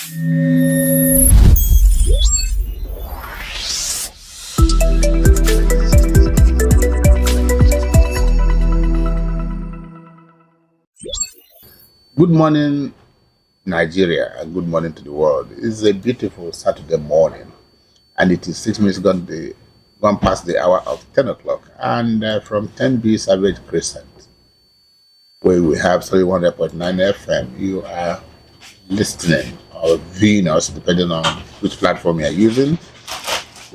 Good morning, Nigeria, and good morning to the world. It's a beautiful Saturday morning, and it is 6 minutes gone past the hour of 10 o'clock. And from 10B Savage Crescent, where we have 31.9 FM, you are listening or viewing us, depending on which platform you're using.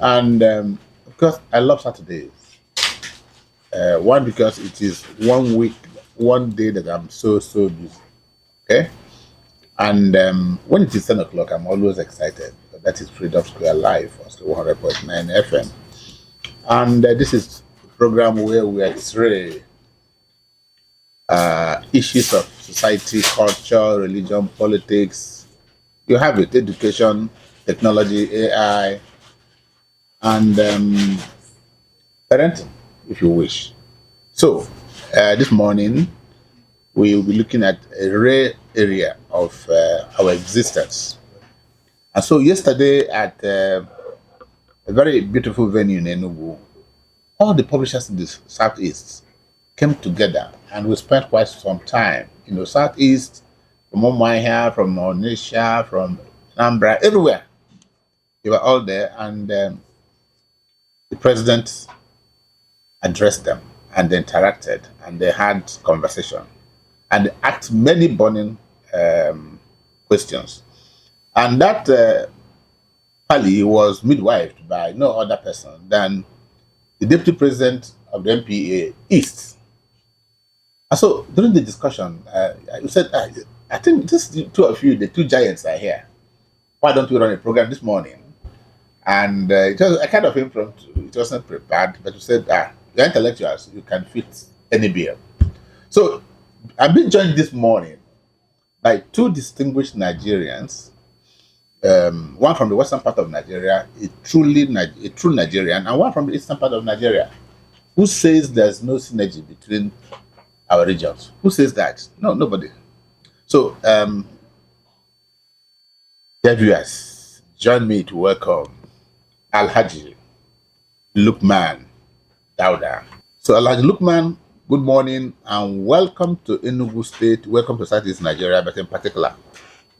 And of course, I love Saturdays. One, because it is 1 week, one day that I'm so busy. Okay? And when it is 10 o'clock, I'm always excited. That is Freedom Square Live on 100.9 FM. And this is a program where we x-ray issues of society, culture, religion, politics. You have it, education, technology, AI, and parenting, if you wish. So, this morning, we will be looking at a rare area of our existence. And so yesterday at a very beautiful venue in Enugu, all the publishers in the Southeast came together and we spent quite some time. Southeast, from Umuahia, from Onitsha, from Anambra, everywhere. They were all there, and the president addressed them, and they interacted, and they had conversation, and they asked many burning questions. And that Pali was midwifed by no other person than the deputy president of the MPA East. And so during the discussion, I said, I think this two of you, the two giants, are here. Why don't we run a program this morning? And it was a kind of impromptu. It wasn't prepared, but we said, you're intellectuals, you can fit any bill. So I've been joined this morning by two distinguished Nigerians, one from the western part of Nigeria, a true Nigerian, and one from the eastern part of Nigeria, who says there's no synergy between our regions. Who says that? No, nobody. So, dear viewers, join me to welcome Alhaji Lukman Dauda. So, Alhaji Lukman, good morning and welcome to Enugu State. Welcome to Southeast Nigeria, but in particular,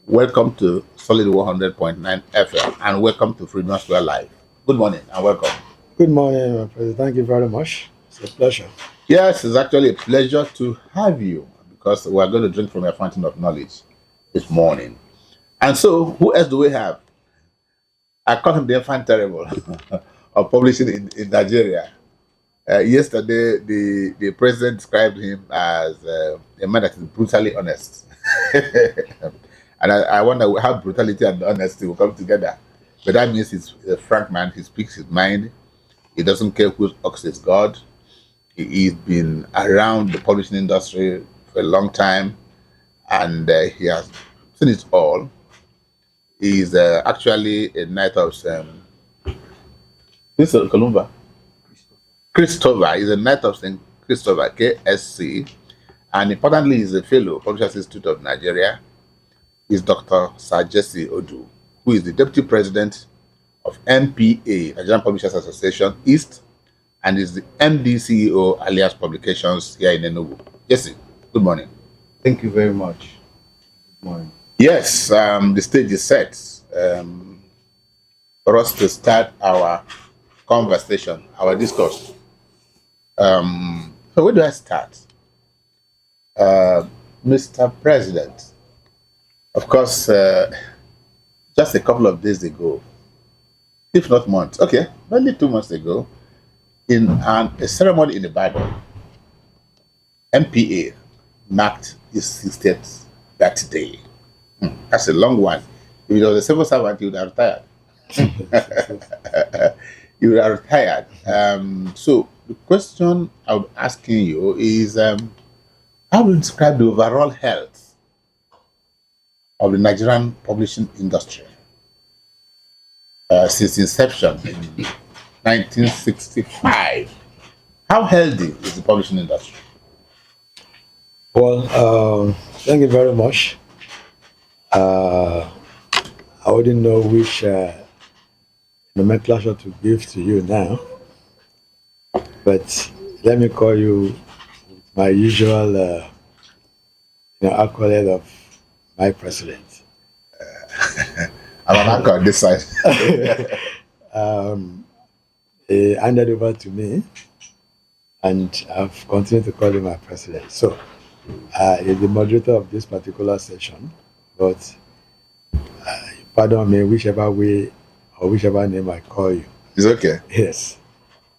welcome to Solid 100.9 FM and welcome to Freedom Square Live. Good morning and welcome. Good morning, my President. Thank you very much. It's a pleasure. Yes, it's actually a pleasure to have you because we're going to drink from your fountain of knowledge this morning. And so, who else do we have? I call him the infant terrible of publishing in Nigeria. Yesterday, the president described him as a man that is brutally honest. And I wonder how brutality and honesty will come together. But that means he's a frank man. He speaks his mind. He doesn't care whose ox is God. He's been around the publishing industry for a long time, and he has seen it all. He's actually a knight of Columba. Christopher is a knight of St. Christopher, KSC, and importantly, he's a fellow, Publishers Institute of Nigeria. Is Dr. Sir Jesse Odu, who is the deputy president of MPA, Nigerian Publishers Association East, and is the MD CEO alias Publications here in Enugu. Jesse, good morning. Thank you very much. Good morning. Yes, the stage is set for us to start our conversation, our discourse. So where do I start? Mr. President, of course, just a couple of days ago, if not months, okay, only 2 months ago, in a ceremony in the Bible, MPA marked his 60th birthday. That's a long one. If it was a civil servant, he would have retired. He would have retired. So the question I would asking you is, how would you describe the overall health of the Nigerian publishing industry since inception in 1965? How healthy is the publishing industry? Well, thank you very much. wouldn't know which nomenclature to give to you now, but let me call you my usual accolade of my president. I'm an anchor on this side. He handed over to me, and I've continued to call him my president. So he's the moderator of this particular session, but pardon me, whichever way or whichever name I call you. It's okay. Yes.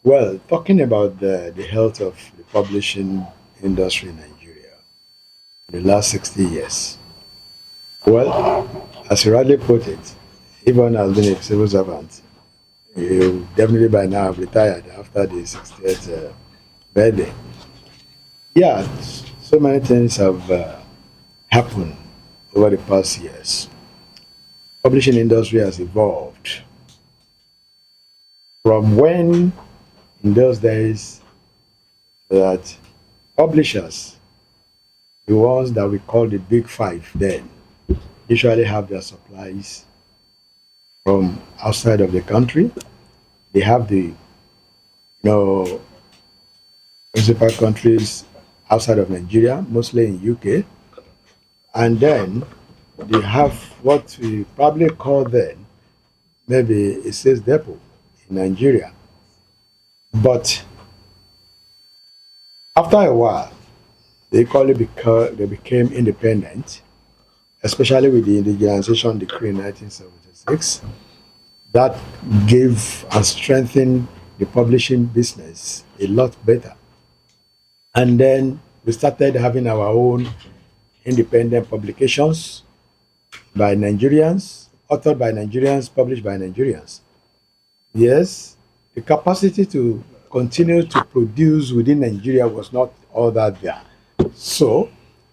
Well, talking about the health of the publishing industry in Nigeria in the last 60 years. Well, as you rightly put it, even as being a civil servant, you definitely by now have retired after the 60th birthday. Yeah, so many things have happened over the past years. Publishing industry has evolved from when in those days that publishers, the ones that we call the big five then, usually have their supplies from outside of the country. They have the principal countries outside of Nigeria, mostly in UK, and then they have what we probably call then maybe a sales depot in Nigeria. But after a while, they became independent, especially with the indigenization decree in 1976. That gave and strengthened the publishing business a lot better. And then we started having our own independent publications by Nigerians, authored by Nigerians, published by Nigerians. Yes, the capacity to continue to produce within Nigeria was not all that there. So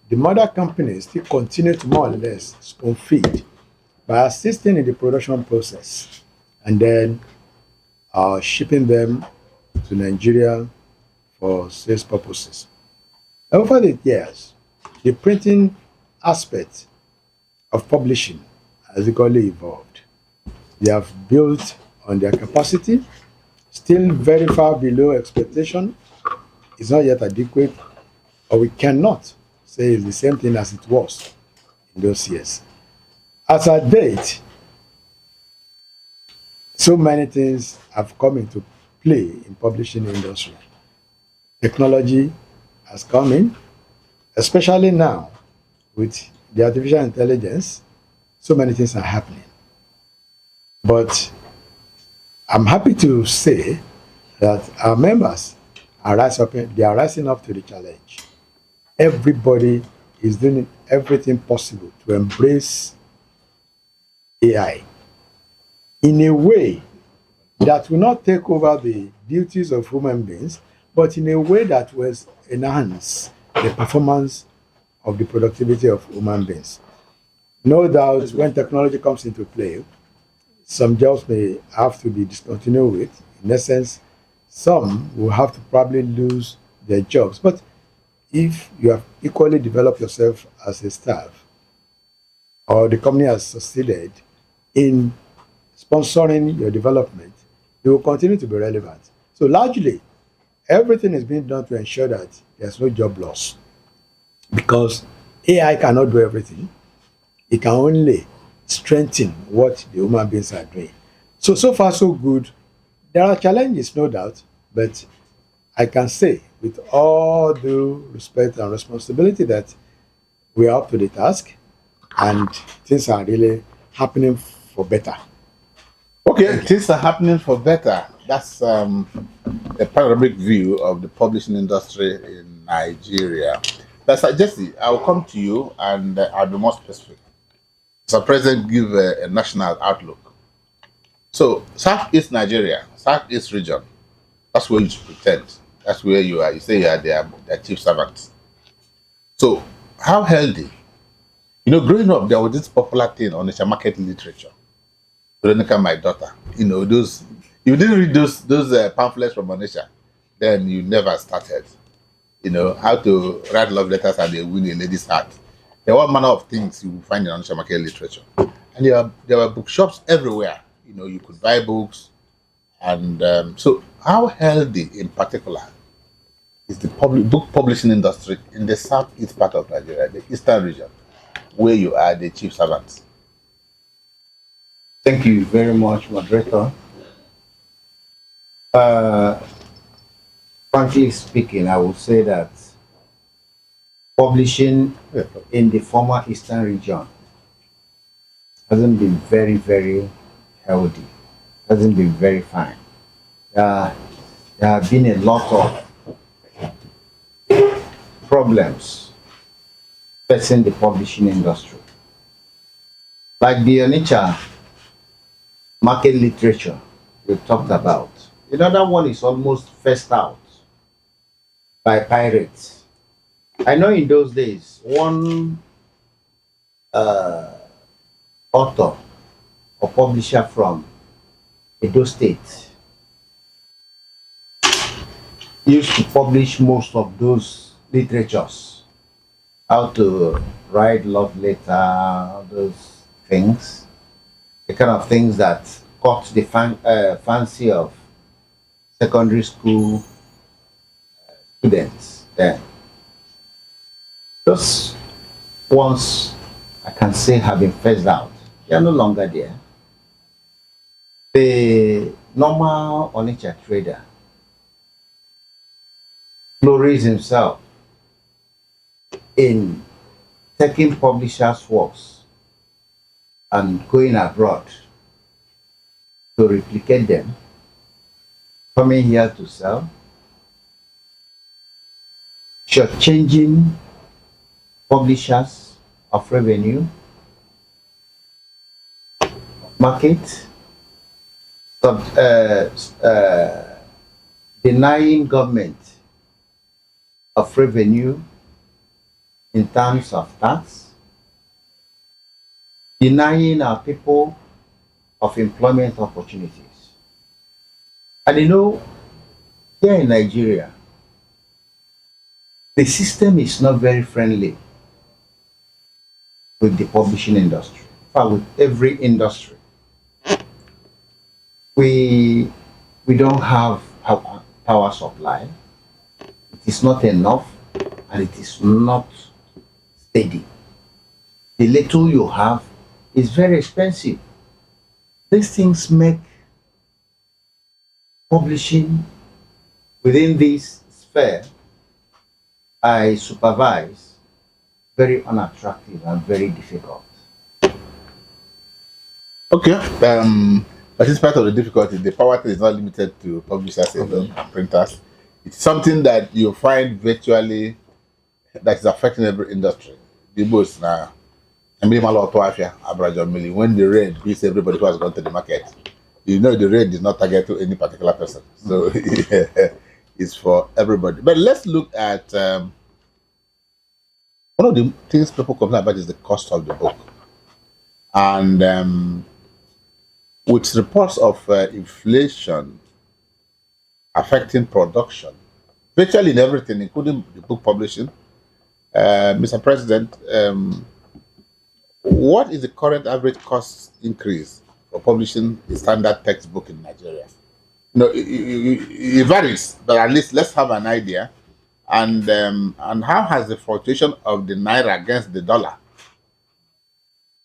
the mother companies still continue to more or less spoon feed by assisting in the production process and then shipping them to Nigeria for sales purposes. Over the years, the printing aspect of publishing has equally evolved. They have built on their capacity, still very far below expectation. It's not yet adequate, or we cannot say it's the same thing as it was in those years. As at date, so many things have come into play in publishing industry. Technology has come in, especially now with the artificial intelligence. So many things are happening. But I'm happy to say that our members are rising up to the challenge. Everybody is doing everything possible to embrace AI in a way that will not take over the duties of human beings, but in a way that will enhance the performance of the productivity of human beings. No doubt, when technology comes into play, some jobs may have to be discontinued with. In essence, some will have to probably lose their jobs. But if you have equally developed yourself as a staff, or the company has succeeded in sponsoring your development, you will continue to be relevant. So largely, everything is being done to ensure that there's no job loss, because AI cannot do everything. It can only strengthen what the human beings are doing. So far, so good. There are challenges, no doubt, but I can say with all due respect and responsibility that we are up to the task and things are really happening for better. Okay, things are happening for better. That's a panoramic view of the publishing industry in Nigeria. That's Jesse. I'll come to you and I'll be more specific. So, President, give a national outlook. So, Southeast Nigeria, Southeast region, that's where you should pretend. That's where you are. You say you are their chief servants. So, how healthy? Growing up, there was this popular thing on the market literature. Veronica, my daughter, those. You didn't read those pamphlets from Onisha, then you never started. How to write love letters and they win a lady's heart. There are all manner of things you will find in Onisha market literature. and there were bookshops everywhere. You could buy books, and so how healthy, in particular, is the public book publishing industry in the southeast part of Nigeria, the eastern region, where you are the chief servants? Thank you very much, moderator. Uh, Frankly speaking, I would say that publishing in the former Eastern region hasn't been very, very healthy, hasn't been very fine. There have been a lot of problems facing the publishing industry. Like the Onitsha market literature we talked about. That one is almost first out by pirates. I know in those days, one author or publisher from Edo State used to publish most of those literatures. How to write love letter, all those things. The kind of things that caught the fancy of secondary school students then. Those ones, I can say, have been phased out. They are no longer there. The normal Onitsha trader glories himself in taking publishers' works and going abroad to replicate them, coming here to sell, shortchanging publishers of revenue, market, denying government of revenue in terms of tax, denying our people of employment opportunities. And here in Nigeria, the system is not very friendly with the publishing industry. In fact, with every industry. We don't have power supply. It is not enough, and it is not steady. The little you have is very expensive. These things make publishing within this sphere I supervise very unattractive and very difficult. Okay. But in spite of the difficulty, the power is not limited to publishers alone and printers. It's something that you find virtually that is affecting every industry. The most now. When the raid beats everybody who has gone to the market, the raid is not targeted to any particular person. So it's for everybody. But let's look at one of the things people complain about is the cost of the book. And with reports of inflation affecting production, virtually in everything, including the book publishing, Mr. President, what is the current average cost increase for publishing a standard textbook in Nigeria? It varies, but at least let's have an idea. And how has the fluctuation of the naira against the dollar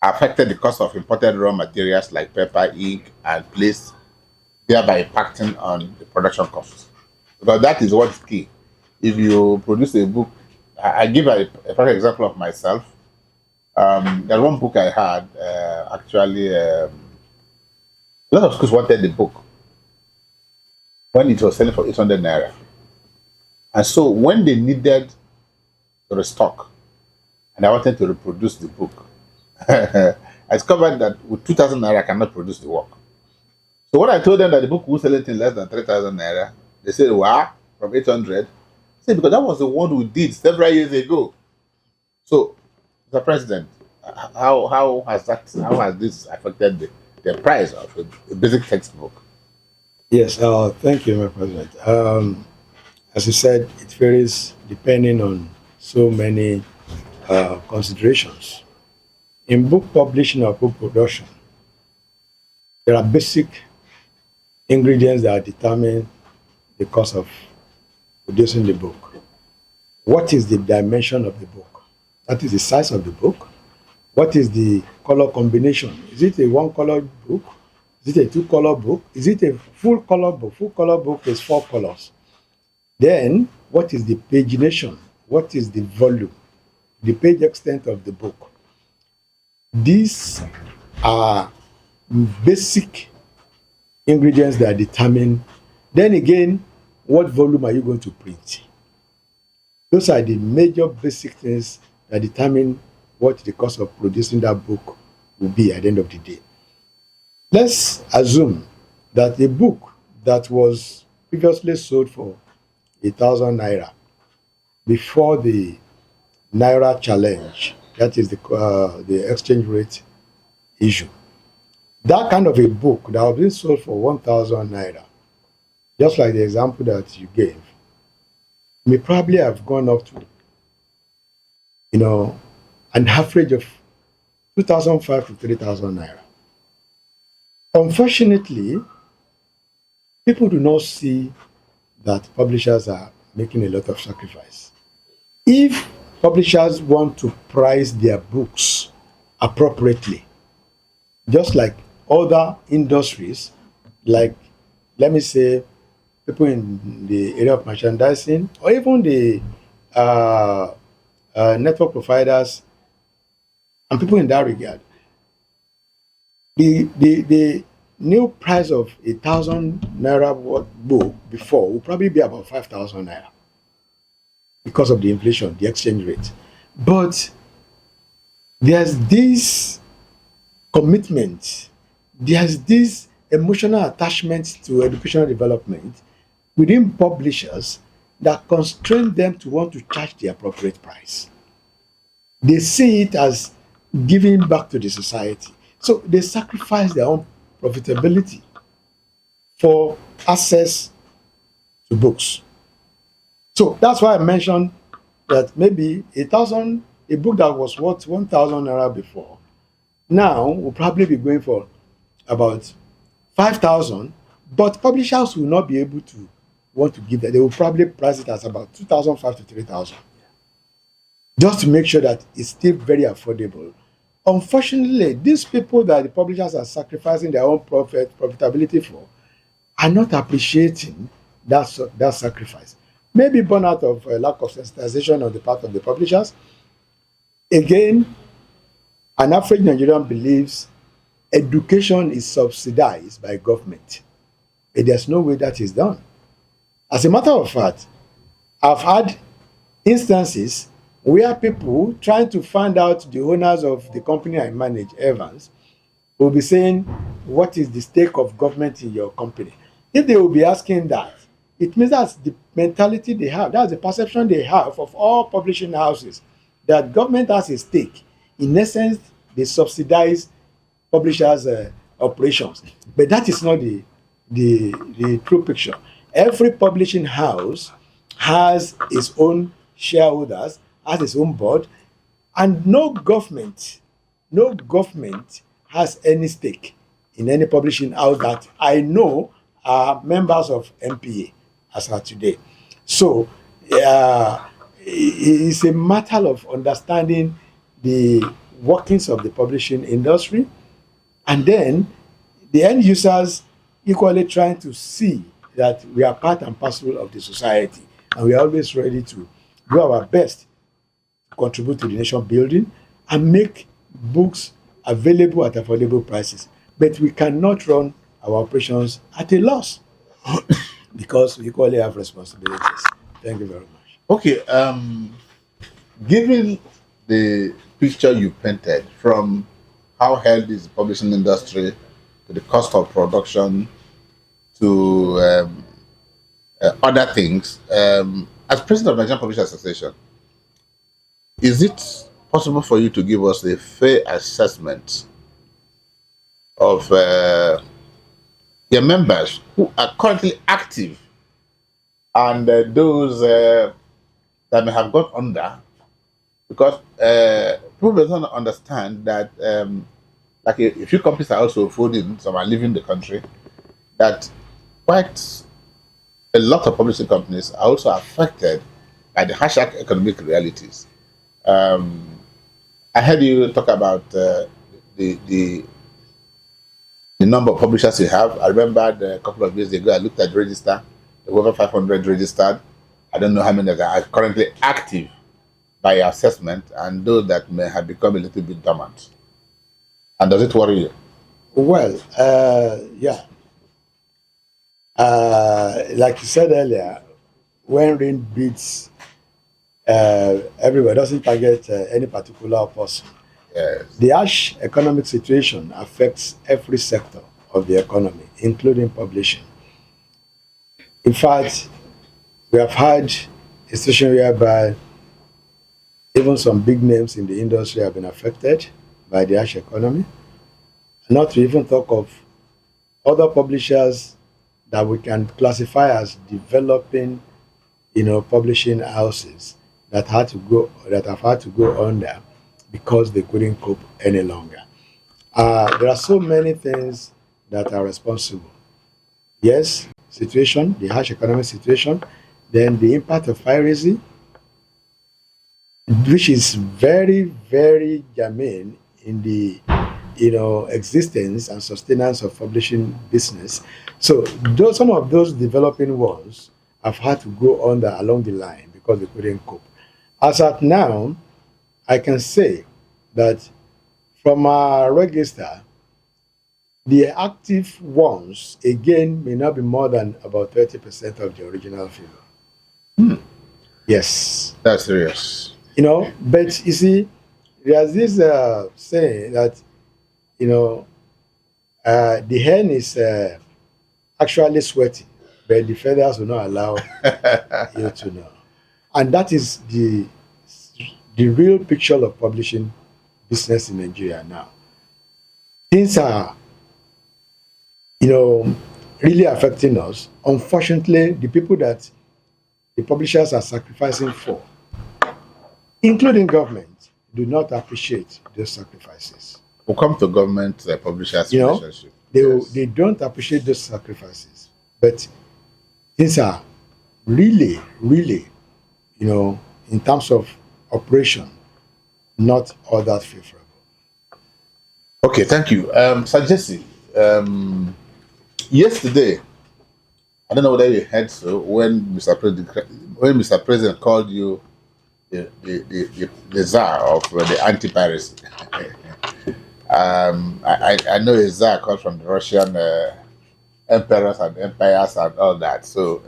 affected the cost of imported raw materials like paper, ink, and place, thereby impacting on the production costs? Because that is what's key. If you produce a book, I give a perfect example of myself. There's one book I had, actually, a lot of schools wanted the book when it was selling for 800 naira. And so when they needed to restock, and I wanted to reproduce the book, I discovered that with 2,000 naira, I cannot produce the work. So when I told them that the book was selling in less than 3,000 naira, they said, wow, from 800? I said, because that was the one we did several years ago. So, Mr. President, how has this affected the price of a basic textbook? Yes, thank you, my President. As you said, it varies depending on so many considerations. In book publishing or book production, there are basic ingredients that determine the cost of producing the book. What is the dimension of the book? That is the size of the book. What is the color combination? Is it a one color book? Is it a two color book? Is it a full color book? Full color book is 4 colors. Then, what is the pagination? What is the volume? The page extent of the book. These are basic ingredients that determine, then again, what volume are you going to print? Those are the major basic things that determine what the cost of producing that book will be at the end of the day. Let's assume that a book that was previously sold for 1,000 naira before the naira challenge, that is the exchange rate issue. That kind of a book that was being sold for 1,000 naira, just like the example that you gave, may probably have gone up to, an average of 2,500 to 3,000 naira. Unfortunately, people do not see that publishers are making a lot of sacrifice. If publishers want to price their books appropriately, just like other industries, like, let me say, people in the area of merchandising, or even the network providers, and people in that regard, the new price of 1,000 naira book before will probably be about 5,000 naira because of the inflation, the exchange rate. But there's this commitment, there's this emotional attachment to educational development within publishers that constrain them to want to charge the appropriate price. They see it as giving back to the society. So they sacrifice their own profitability for access to books. So that's why I mentioned that maybe a book that was worth 1,000 naira before, now will probably be going for about 5,000, but publishers will not be able to want to give that. They will probably price it as about 2,500 to 3,000, just to make sure that it's still very affordable. Unfortunately, these people that the publishers are sacrificing their own profitability for are not appreciating that sacrifice. Maybe born out of a lack of sensitization on the part of the publishers. Again, an average Nigerian believes education is subsidized by government, but there's no way that is done. As a matter of fact, I've had instances where people trying to find out the owners of the company I manage, Evans, will be saying, what is the stake of government in your company? If they will be asking that, it means that's the mentality they have, that's the perception they have of all publishing houses, that government has a stake. In essence, they subsidize publishers' operations. But that is not the true picture. Every publishing house has its own shareholders, has its own board, and no government has any stake in any publishing house that I know are members of MPA as of today. So it's a matter of understanding the workings of the publishing industry, and then the end users equally trying to see that we are part and parcel of the society, and we are always ready to do our best to contribute to the nation building and make books available at affordable prices. But we cannot run our operations at a loss because we equally have responsibilities. Thank you very much. Okay, given the picture you painted from how healthy is the publishing industry to the cost of production to other things, as president of Nigerian Publishers Association, is it possible for you to give us a fair assessment of your members who are currently active and those that may have gone under because people don't understand that like a few companies are also folding, some are leaving the country, that quite a lot of publishing companies are also affected by the harsh economic realities. Um, I heard you talk about the, the the number of publishers you have. I remember a couple of years ago, I looked at the register, there were over 500 registered. I don't know how many that are currently active by your assessment, and those that may have become a little bit dormant. And does it worry you? Well, yeah. Like you said earlier, when rain beats everywhere, doesn't target any particular person. Yes. The harsh economic situation affects every sector of the economy, including publishing. In fact, we have had a situation whereby even some big names in the industry have been affected by the harsh economy. Not to even talk of other publishers that we can classify as developing, publishing houses that have had to go under because they couldn't cope any longer. There are so many things that are responsible. Yes, situation, the harsh economic situation, then the impact of piracy, which is very, very germane in the existence and sustenance of publishing business. So some of those developing ones have had to go under along the line because they couldn't cope. As at now, I can say that from our register, the active ones again may not be more than about 30% of the original figure. Yes. That's serious. But you see, there's this saying that the hen is actually sweating, but the feathers will not allow you to know. And that is the real picture of publishing business in Nigeria now. Things are, really affecting us. Unfortunately, the people that the publishers are sacrificing for, including government, do not appreciate those sacrifices. We'll come to government publishers relationship. They don't appreciate those sacrifices. But things are really, really, in terms of operation, not all that favorable. Okay, thank you. Sir Jesse, yesterday, I don't know whether you heard so, when Mr. President called you the czar of the anti-piracy. I know a czar comes from the Russian emperors and empires and all that. So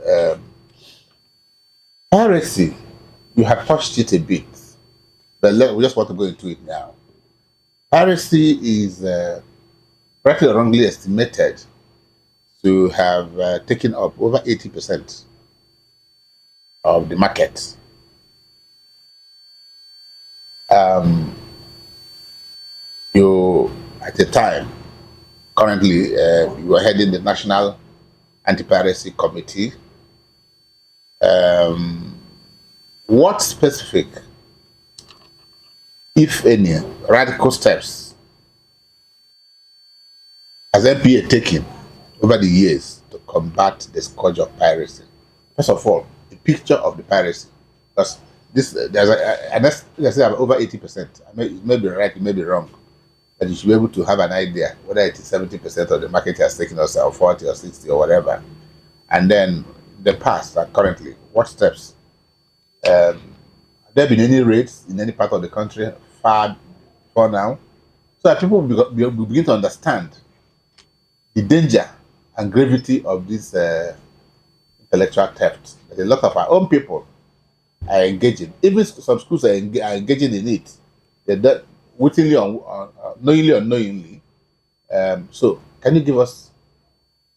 piracy, you have touched it a bit, but we just want to go into it now. Piracy is rightly or wrongly estimated to have taken up over 80% of the market. You, at the time, currently, you are heading the National Anti-Piracy Committee. What specific, if any, radical steps has NPA taken over the years to combat the scourge of piracy? First of all, the picture of the piracy, because there's I say over 80%. It may be right, it may be wrong, but you should be able to have an idea whether it is 70% of the market has taken, or 40 or 60 or whatever. And then the past and currently, what steps? Have there been any raids in any part of the country far for now? So that people will begin to understand the danger and gravity of this intellectual theft that a lot of our own people are engaging. Even some schools are engaging in it. They're not wittingly or knowingly or unknowingly. So, can you give us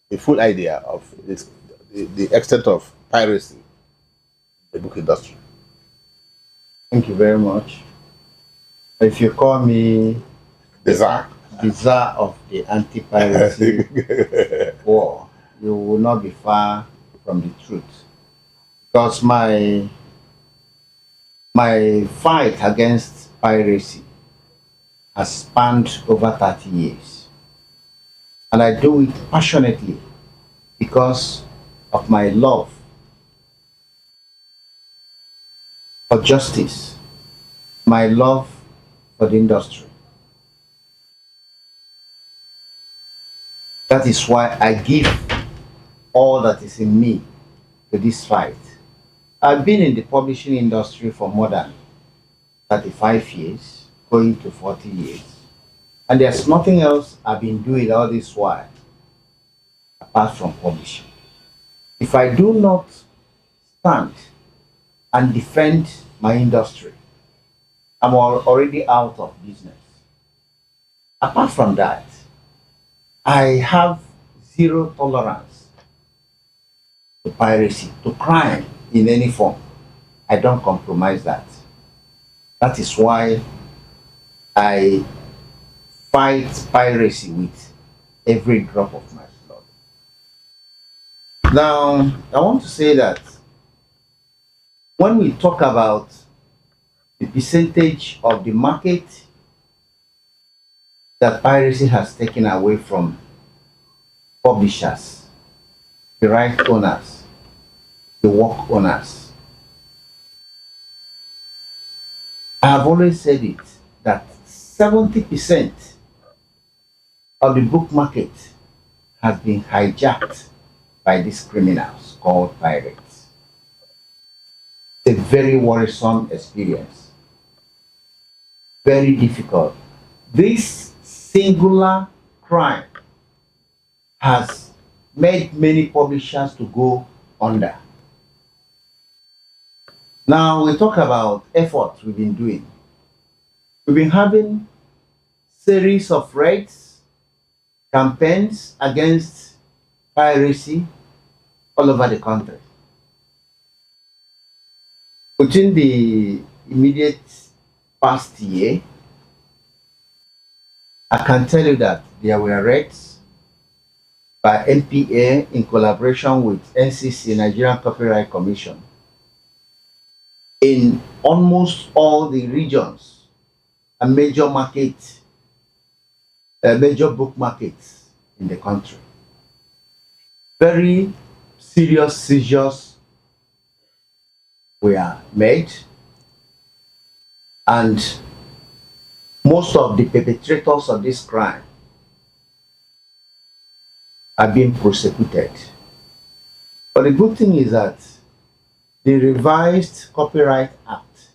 a full idea of the extent of piracy in the book industry? Thank you very much. If you call me The czar. the czar of the anti-piracy war, you will not be far from the truth. Because my My fight against piracy has spanned over 30 years, and I do it passionately because of my love for justice, my love for the industry. That is why I give all that is in me to this fight. I've been in the publishing industry for more than 35 years, going to 40 years. And there's nothing else I've been doing all this while apart from publishing. If I do not stand and defend my industry, I'm already out of business. Apart from that, I have zero tolerance to piracy, to crime in any form. I don't compromise that. That is why I fight piracy with every drop of my blood. Now, I want to say that when we talk about the percentage of the market that piracy has taken away from publishers, the right owners, the work owners, I have always said it that 70% of the book market has been hijacked by these criminals called pirates. It's a very worrisome experience, very difficult. This singular crime has made many publishers to go under. Now we talk about efforts we've been doing. We've been having series of raids, campaigns against piracy all over the country. Within the immediate past year, I can tell you that there were raids by NPA in collaboration with NCC, Nigerian Copyright Commission, in almost all the regions and major book markets in the country. Very serious seizures were made, and most of the perpetrators of this crime are being prosecuted. But the good thing is that the revised Copyright Act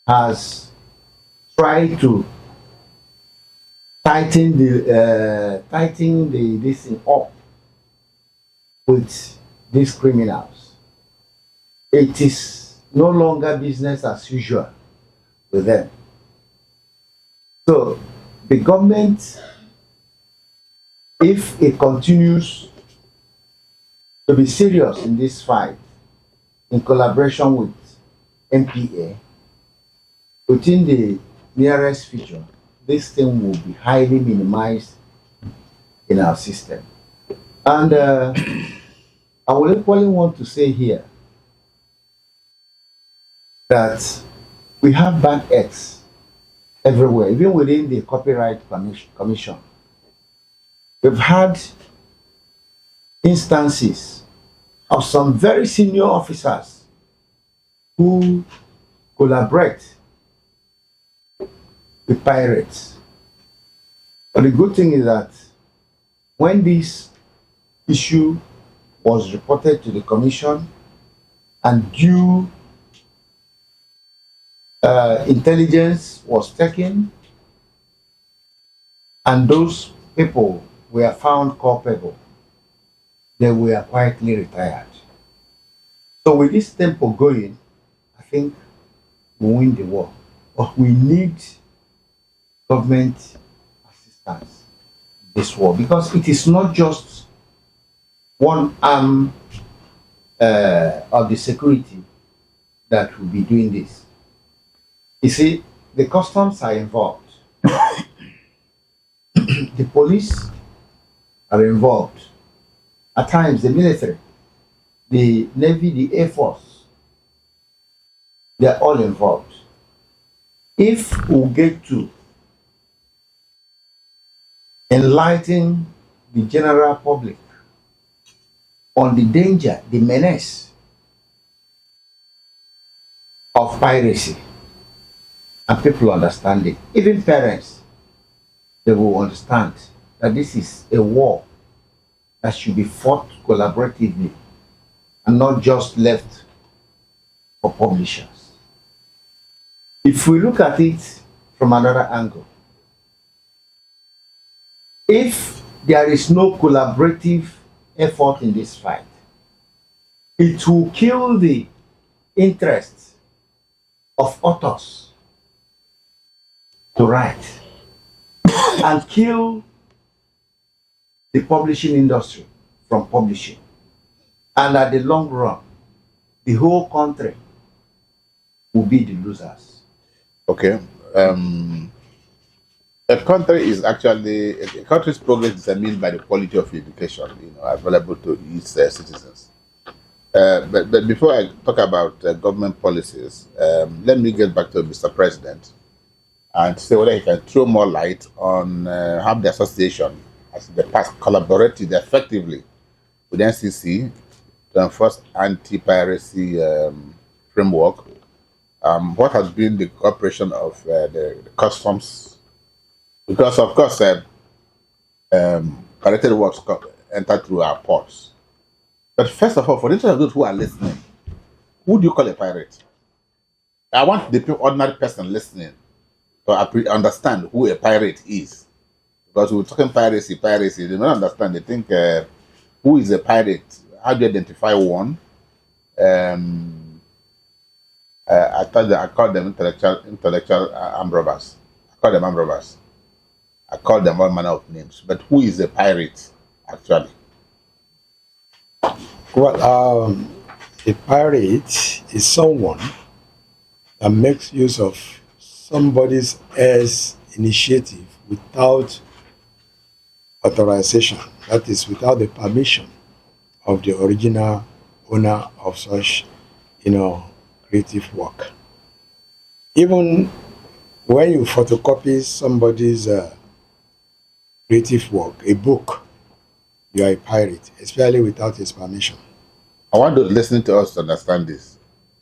has tried to tighten this thing up with these criminals. It is no longer business as usual with them. So the government, if it continues to be serious in this fight, in collaboration with NPA, within the nearest future, this thing will be highly minimized in our system. And I will equally want to say here that we have bad eggs everywhere, even within the Copyright Commission. We've had instances of some very senior officers who collaborate with pirates. But the good thing is that when this issue was reported to the commission and due intelligence was taken and those people were found culpable, they were quietly retired. So with this tempo going, I think we win the war. But we need government assistance in this war, because it is not just one arm of the security that will be doing this. You see, the customs are involved. The police are involved. At times, the military, the Navy, the Air Force. They're all involved. If we get to enlighten the general public on the danger, the menace of piracy, and people understand it, even parents, they will understand that this is a war that should be fought collaboratively and not just left for publishers. If we look at it from another angle, if there is no collaborative effort in this fight, it will kill the interest of authors to write and kill the publishing industry from publishing. And at the long run, the whole country will be the losers. Okay. A country is actually a country's progress is determined by the quality of education, available to its citizens. But before I talk about government policies, let me get back to Mr. President and say whether he can throw more light on how the association has in the past collaborated effectively with NCC to enforce anti-piracy framework. What has been the cooperation of the customs? Because of course, pirated works enter through our ports. But first of all, for the interest of those who are listening, who do you call a pirate? I want the ordinary person listening to understand who a pirate is. Because we're talking piracy, they don't understand. They think, who is a pirate? How do you identify one? I called them intellectual armed robbers. I call them armed robbers. I call them all manner of names. But who is a pirate, actually? Well, a pirate is someone that makes use of somebody else's initiative without authorization. That is, without the permission of the original owner of such, creative work. Even when you photocopy somebody's creative work, a book, you are a pirate, especially without his permission. I want those listening to us to understand this.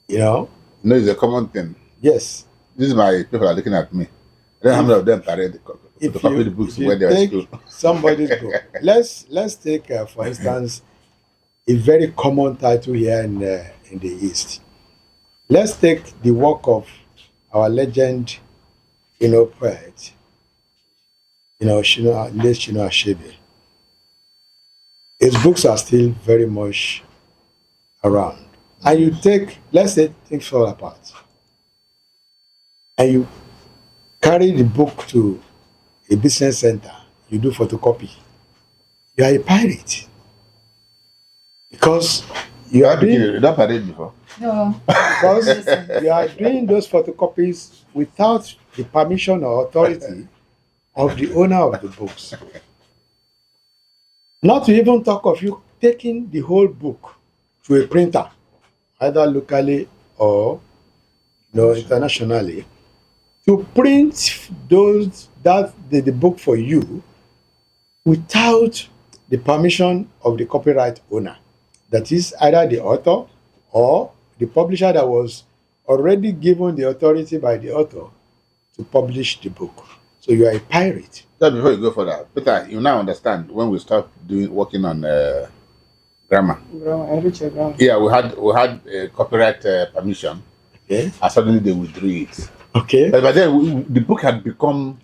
It's a common thing. Yes. This is my people are looking at me. I don't know how many of them pirate to copy the books when they were in school. Somebody's book. Let's take, for instance, a very common title here in the East. Let's take the work of our legend, poet, late Chinua Achebe. His books are still very much around. And you take, let's say things fall apart, and you carry the book to a business center, you do photocopy. You are a pirate. Because you are doing... You don't pirate before? No. Because you are doing those photocopies without the permission or authority of the owner of the books. Not to even talk of you taking the whole book to a printer, either locally or internationally, to print the book for you without the permission of the copyright owner. That is either the author or the publisher that was already given the authority by the author to publish the book. So you are a pirate. Just before you go for that, Peter, you now understand when we start working on grammar. Grammar. Yeah, we had copyright permission. Okay. And suddenly they withdrew it. Okay. But then the book had become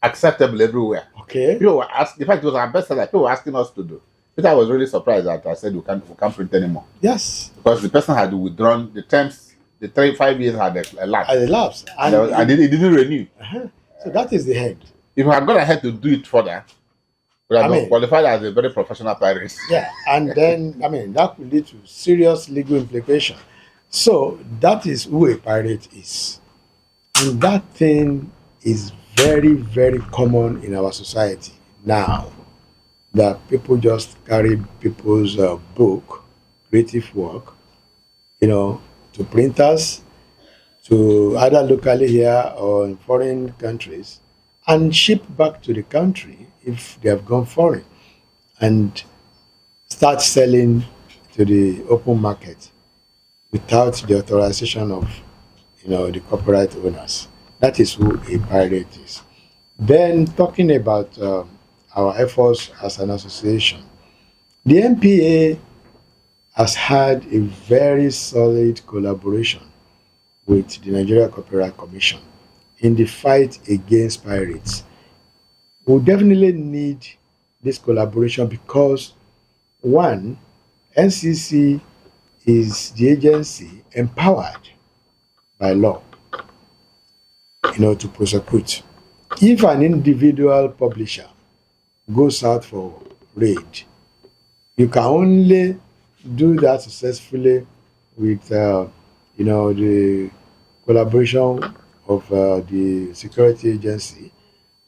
acceptable everywhere. Okay. People were asking. In fact, it was our bestseller. People were asking us to do. Peter was really surprised that I said we can't print anymore Yes. because the person had withdrawn the terms. The 5 years had elapsed. At the labs. And it didn't renew. So that is the end. If I had gone ahead to do it further, we would have been qualified as a very professional pirate. Yeah, and then that could lead to serious legal implication. So that is who a pirate is, and that thing is very, very common in our society now. That people just carry people's book, creative work, to printers, to either locally here or in foreign countries and ship back to the country if they have gone foreign and start selling to the open market without the authorization of the corporate owners. That is who a pirate is. Then talking about our efforts as an association, the MPA has had a very solid collaboration with the Nigeria Copyright Commission in the fight against pirates. We definitely need this collaboration because one, NCC is the agency empowered by law, to prosecute. If an individual publisher goes out for raid, you can only do that successfully with the collaboration of the security agency,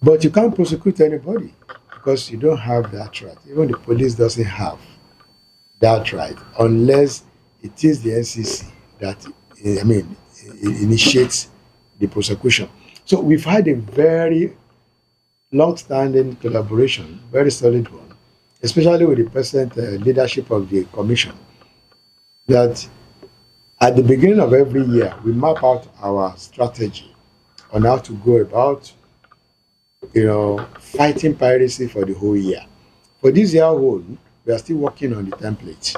but you can't prosecute anybody because you don't have that right. Even the police doesn't have that right unless it is the NCC that initiates the prosecution. So we've had a very long-standing collaboration, very solid one, especially with the present leadership of the commission, that at the beginning of every year, we map out our strategy on how to go about, fighting piracy for the whole year. For this year whole, we are still working on the template.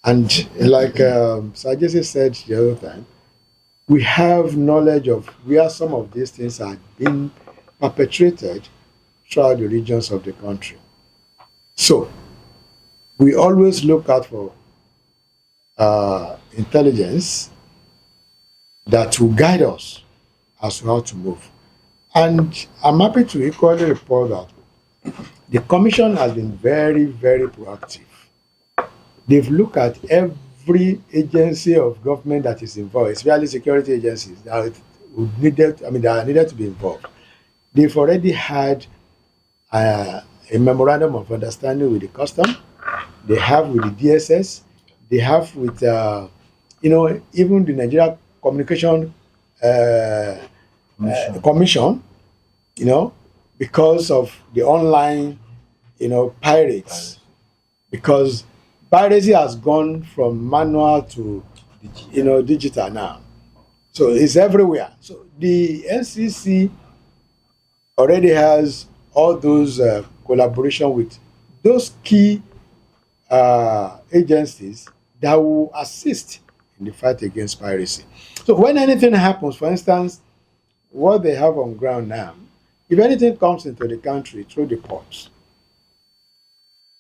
And like Sir Jesse said the other time, we have knowledge of where some of these things are being perpetrated throughout the regions of the country. So we always look out for intelligence that will guide us as to how to move. And I'm happy to equally report that the Commission has been very, very proactive. They've looked at every agency of government that is involved, especially security agencies that are needed to be involved. They've already had a memorandum of understanding with the custom. They have with the DSS. They have with even the Nigeria Communication Commission. Because of the online pirates. Because piracy has gone from manual to digital now. So it's everywhere. So the NCC already has all those collaboration with those key agencies that will assist in the fight against piracy. So when anything happens, for instance, what they have on ground now, if anything comes into the country through the ports,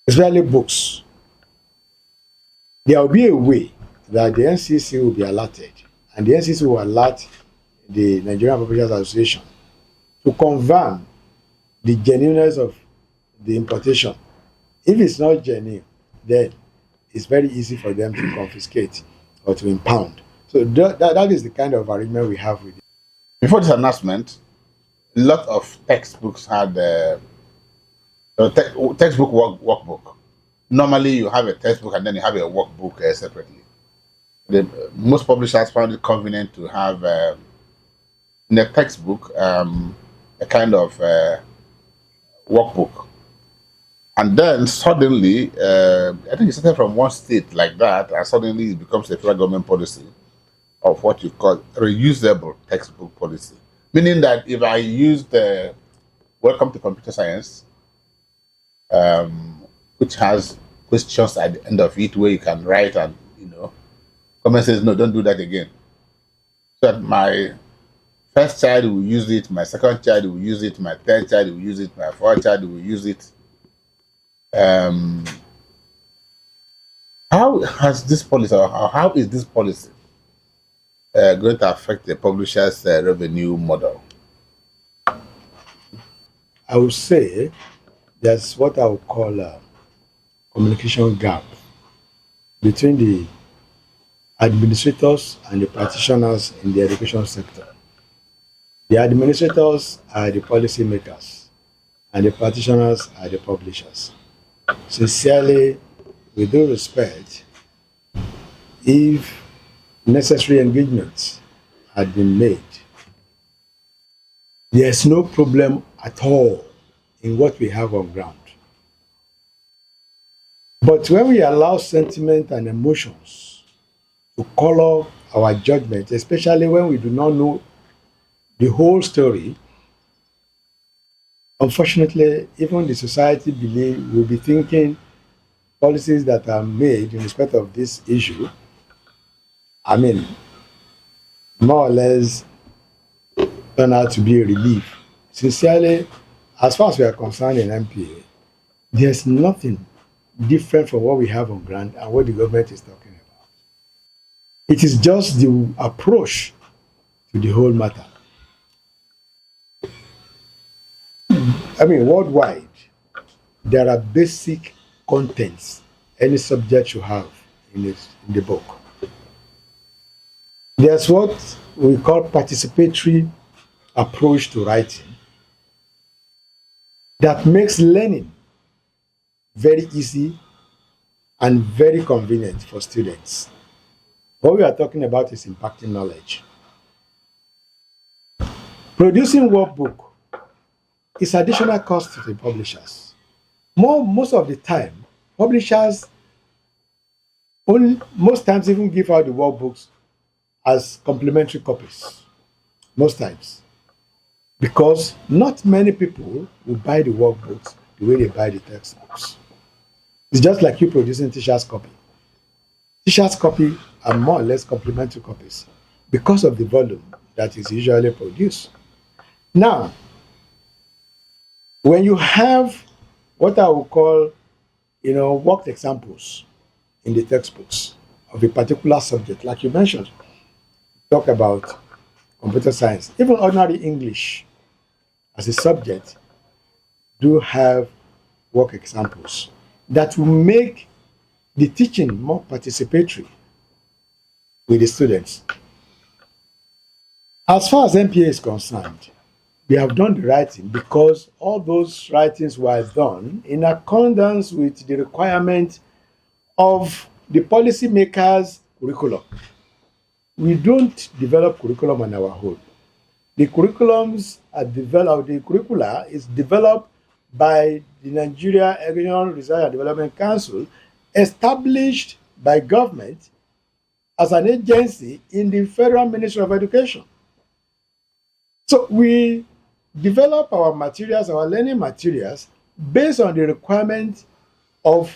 especially books, there will be a way that the NCC will be alerted, and the NCC will alert the Nigerian Publishers Association to confirm the genuineness of the importation. If it's not genuine, then it's very easy for them to confiscate or to impound. So that is the kind of arrangement we have with it. Before this announcement, a lot of textbooks had textbook workbook. Normally, you have a textbook and then you have a workbook separately. Most publishers found it convenient to have in a textbook a kind of workbook. And then suddenly, I think it started from one state like that, and suddenly it becomes a federal government policy of what you call reusable textbook policy. Meaning that if I use the Welcome to Computer Science, which has questions at the end of it where you can write and, comment says, no, don't do that again. So that my first child will use it, my second child will use it, my third child will use it, my fourth child will use it. How has this policy, or how is this policy going to affect the publisher's revenue model? I would say there's what I would call a communication gap between the administrators and the practitioners in the education sector. The administrators are the policy makers, and the practitioners are the publishers. Sincerely, with due respect, if necessary engagements had been made, there's no problem at all in what we have on ground. But when we allow sentiment and emotions to color our judgment, especially when we do not know the whole story, unfortunately, even the society believe will be thinking policies that are made in respect of this issue, I mean, more or less turn out to be a relief. Sincerely, as far as we are concerned in MPA, there's nothing different from what we have on ground and what the government is talking about. It is just the approach to the whole matter. I mean, worldwide, there are basic contents any subject should have in the book. There's what we call participatory approach to writing that makes learning very easy and very convenient for students. What we are talking about is impacting knowledge. Producing workbook is additional cost to the publishers. Most of the time, publishers most times even give out the workbooks as complimentary copies. Most times. Because not many people will buy the workbooks the way they buy the textbooks. It's just like you producing teacher's copy. Teacher's copy are more or less complimentary copies because of the volume that is usually produced. Now, when you have what I would call, worked examples in the textbooks of a particular subject, like you mentioned, talk about computer science, even ordinary English as a subject do have work examples that will make the teaching more participatory with the students. As far as MPA is concerned, we have done the writing because all those writings were done in accordance with the requirement of the policymakers' curriculum. We don't develop curriculum on our own. The curriculums are developed, the curricula is developed by the Nigeria Regional Research and Development Council, established by government as an agency in the Federal Ministry of Education. So we develop our materials, our learning materials, based on the requirement of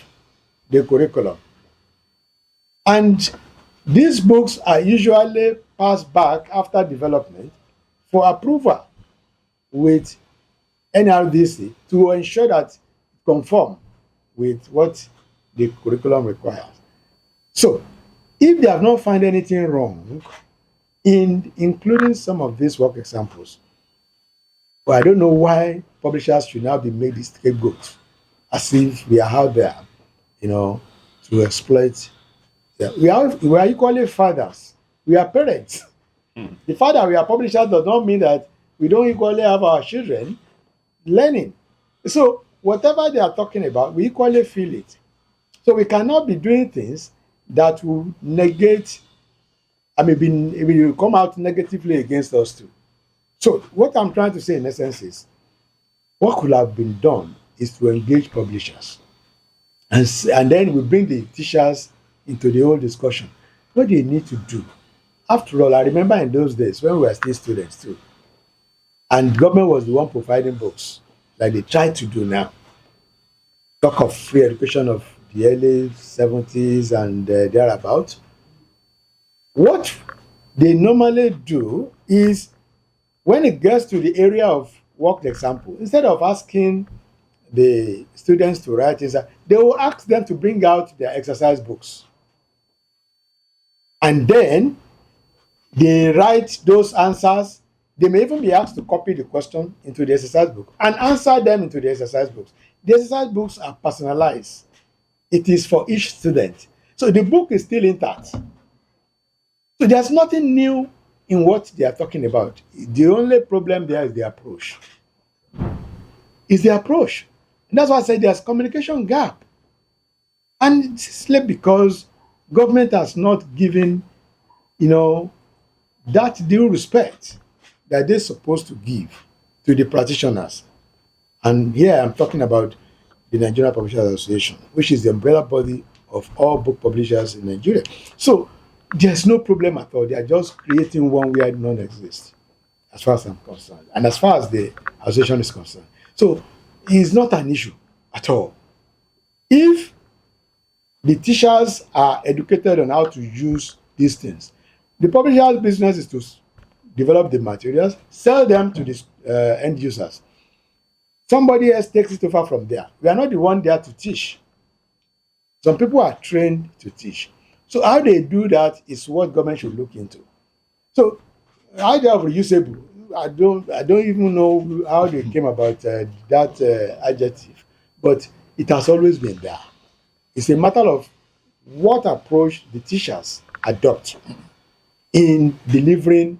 the curriculum. And these books are usually passed back after development for approval with NRDC to ensure that it conform with what the curriculum requires. So, if they have not found anything wrong in including some of these work examples, well, I don't know why publishers should now be made the scapegoat, as if we are out there, to exploit. Yeah. We are equally fathers. We are parents. The fact that we are publishers does not mean that we don't equally have our children learning. So whatever they are talking about, we equally feel it. So we cannot be doing things that will negate, it will come out negatively against us too. So what I'm trying to say in essence is, what could have been done is to engage publishers. And then we bring the teachers into the whole discussion. What do you need to do? After all, I remember in those days when we were still students too, and government was the one providing books, like they try to do now. Talk of free education of the early 70s and thereabout. What they normally do is, when it gets to the area of worked example, instead of asking the students to write inside, they will ask them to bring out their exercise books. And then they write those answers. They may even be asked to copy the question into the exercise book and answer them into the exercise books. The exercise books are personalized. It is for each student. So the book is still intact. So there's nothing new in what they are talking about. The only problem there is the approach. It's the approach. And that's why I say there's communication gap. And it's because government has not given, the that due respect that they're supposed to give to the practitioners. And here I'm talking about the Nigerian Publishers Association, which is the umbrella body of all book publishers in Nigeria. So there's no problem at all. They are just creating one where none exists, as far as I'm concerned, and as far as the association is concerned. So it's not an issue at all. If the teachers are educated on how to use these things, the publisher's business is to develop the materials, sell them to the end users. Somebody else takes it over from there. We are not the one there to teach. Some people are trained to teach. So how they do that is what government should look into. So idea of reusable, I don't even know how they came about that adjective, but it has always been there. It's a matter of what approach the teachers adopt in delivering,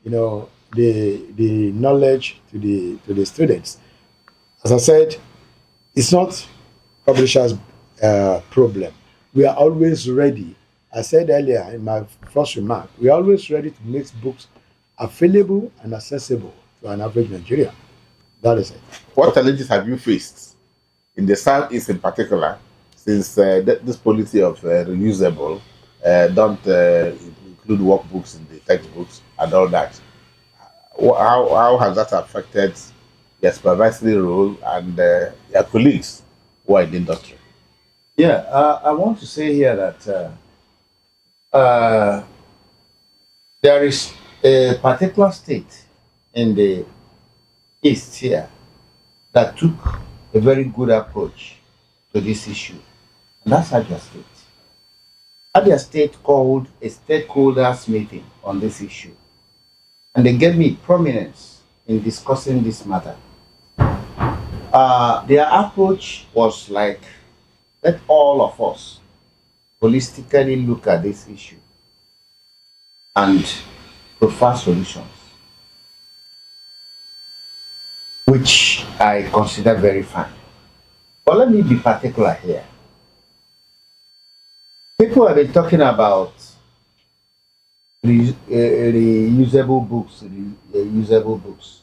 the knowledge to the students. As I said, it's not publishers' problem. We are always ready. I said earlier in my first remark, we are always ready to make books available and accessible to an average Nigerian. That is it. What challenges have you faced in the Southeast in particular, since this policy of reusable don't include workbooks in the textbooks and all that? How has that affected your supervisory role and your colleagues who are in the industry? Yeah, I want to say here that there is a particular state in the East here that took a very good approach to this issue, and that's Abia State. Abia State called a stakeholders meeting on this issue, and they gave me prominence in discussing this matter. Their approach was like, let all of us holistically look at this issue and prefer solutions, which I consider very fine. But let me be particular here. People have been talking about reusable books,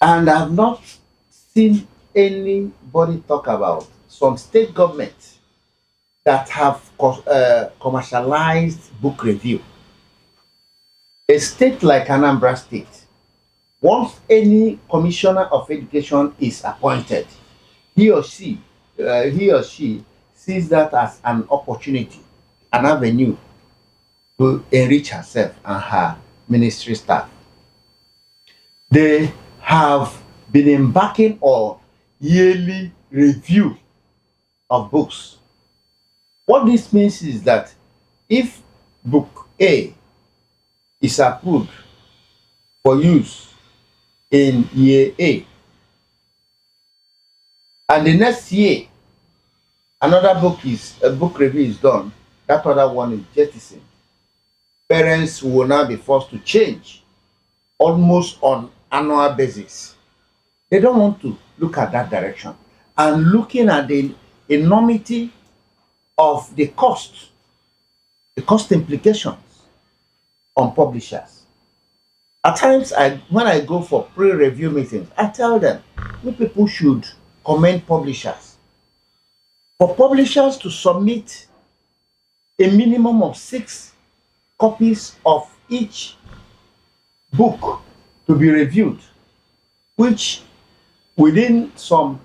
and I have not seen anybody talk about some state governments that have commercialized book review. A state like Anambra State, once any commissioner of education is appointed, he or she sees that as an opportunity, an avenue to enrich herself and her ministry staff. They have been embarking on yearly review of books. What this means is that if book A is approved for use in year A, and the next year another book review is done, that other one is jettisoned, parents will now be forced to change almost on annual basis. They don't want to look at that direction, and looking at the enormity of the cost implications on publishers. At times, when I go for pre-review meetings, I tell them, you people should commend publishers. For publishers to submit a minimum of 6 copies of each book to be reviewed, which within some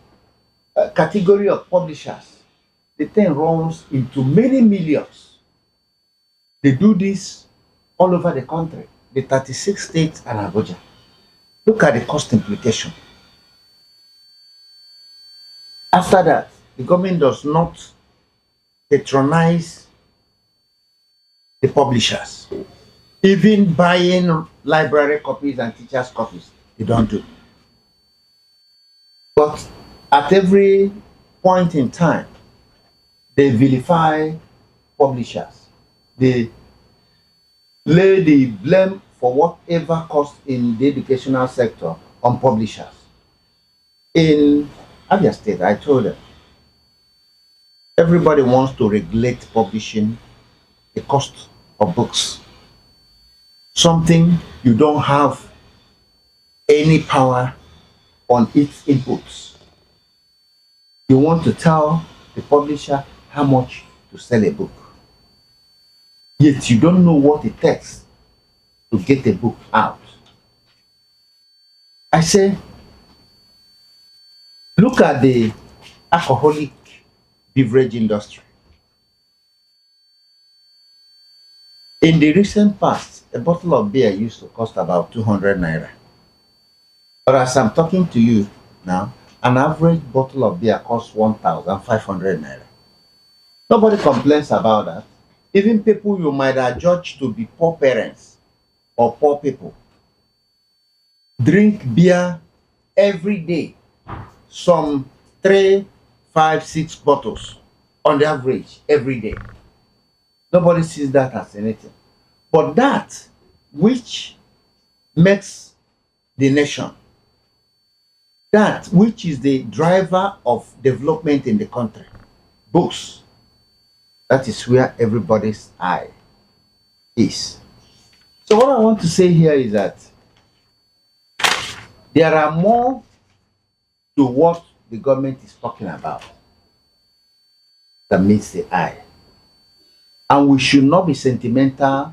category of publishers, the thing runs into many millions. They do this all over the country, the 36 states and Abuja. Look at the cost implication. After that, the government does not patronize the publishers. Even buying library copies and teachers' copies, they don't do. But at every point in time, they vilify publishers. They lay the blame for whatever cost in the educational sector on publishers. In Abia State, I told them, everybody wants to regulate publishing, the cost of books. something you don't have any power on its inputs. You want to tell the publisher how much to sell a book, yet you don't know what it takes to get a book out. I say, look at the alcoholic beverage industry. In the recent past, a bottle of beer used to cost about 200 naira. But as I'm talking to you now, an average bottle of beer costs 1,500 naira. Nobody complains about that. Even people you might adjudge to be poor parents or poor people drink beer every day, some 3, 5, 6 bottles on the average every day. Nobody sees that as anything. But that which makes the nation, that which is the driver of development in the country, books, that is where everybody's eye is. So what I want to say here is that there are more to what the government is talking about that meets the eye. And we should not be sentimental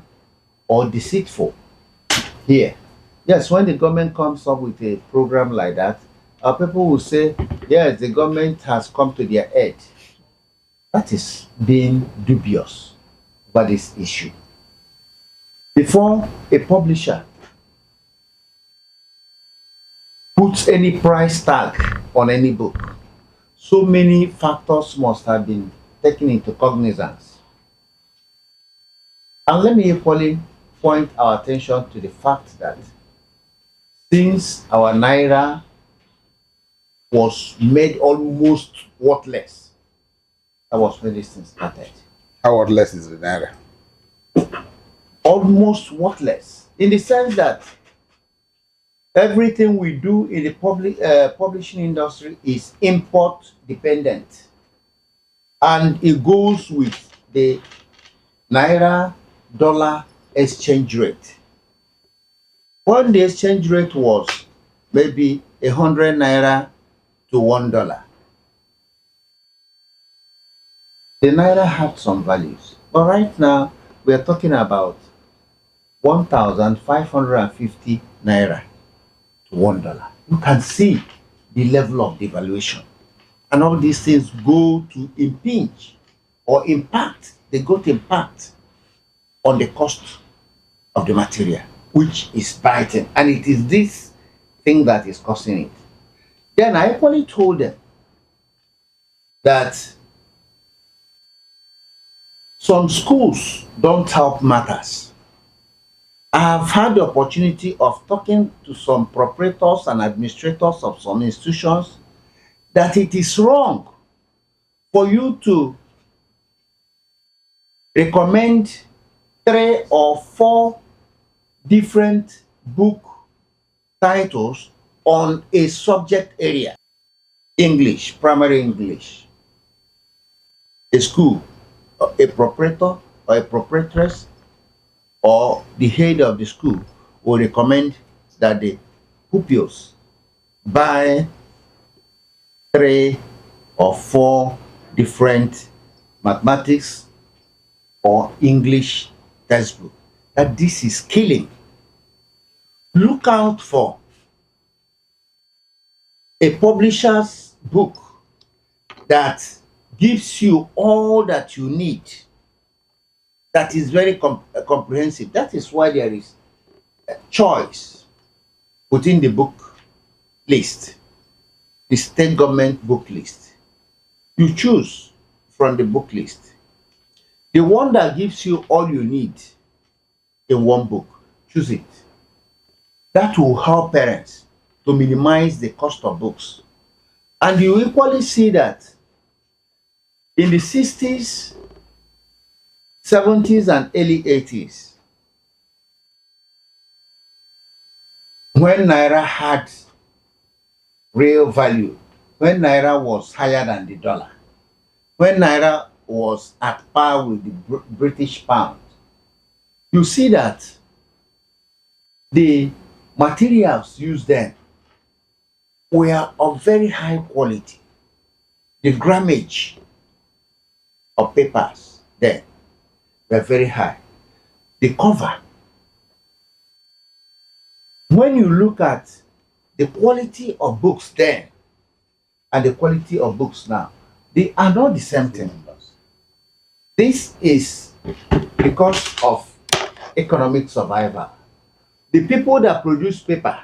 or deceitful here. Yes, when the government comes up with a program like that, people will say, yes, the government has come to their aid. That is being dubious about this issue. Before a publisher puts any price tag on any book, so many factors must have been taken into cognizance. And let me equally point our attention to the fact that since our naira was made almost worthless, that was when this thing started. How worthless is the naira? Almost worthless, in the sense that everything we do in the publishing industry is import dependent, and it goes with the naira dollar exchange rate. When the exchange rate was maybe 100 naira to $1, the naira had some values. But right now we are talking about 1,550 naira to $1. You can see the level of devaluation. And all these things go to impinge or impact, they go to impact on the cost of the material, which is biting. And it is this thing that is causing it. Then I equally told them that some schools don't help matters. I have had the opportunity of talking to some proprietors and administrators of some institutions that it is wrong for you to recommend 3 or 4 different book titles on a subject area. English, primary English. A school, a proprietor or a proprietress or the head of the school will recommend that the pupils buy 3 or 4 different mathematics or English textbook. That this is killing. Look out for a publisher's book that gives you all that you need, that is very comprehensive. That is why there is a choice within the book list, the state government book list. You choose from the book list the one that gives you all you need in one book. Choose it. That will help parents to minimize the cost of books. And you equally see that in the 60s, 70s, and early 80s, when naira had real value, when naira was higher than the dollar, when naira was at par with the British pound, you see that the materials used then were of very high quality. The grammage of papers then were very high. The cover, when you look at the quality of books then and the quality of books now, they are not the same thing. This is because of economic survival. The people that produce paper,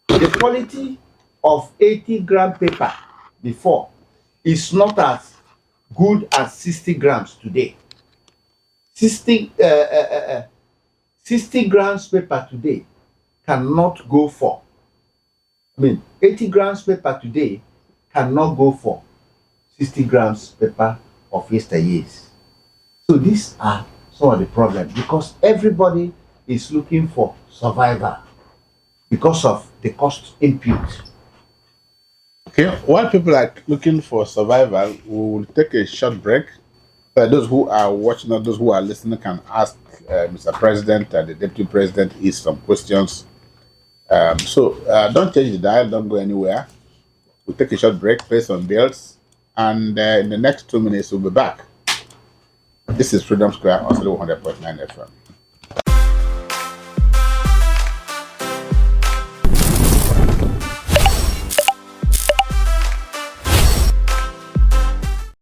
the quality of 80-gram paper before is not as good as 60 grams today. 60 grams paper today cannot go for, 80 grams paper today cannot go for 60 grams paper of yesteryears. So these are some of the problems, because everybody is looking for survival because of the cost input. Okay, while people are looking for survival, we will take a short break. Those who are watching or those who are listening can ask Mr. President and the Deputy President is some questions. Don't change the dial, don't go anywhere. We'll take a short break, pay some bills, and in the next 2 minutes we'll be back. This is Freedom Square on 100.9 FM.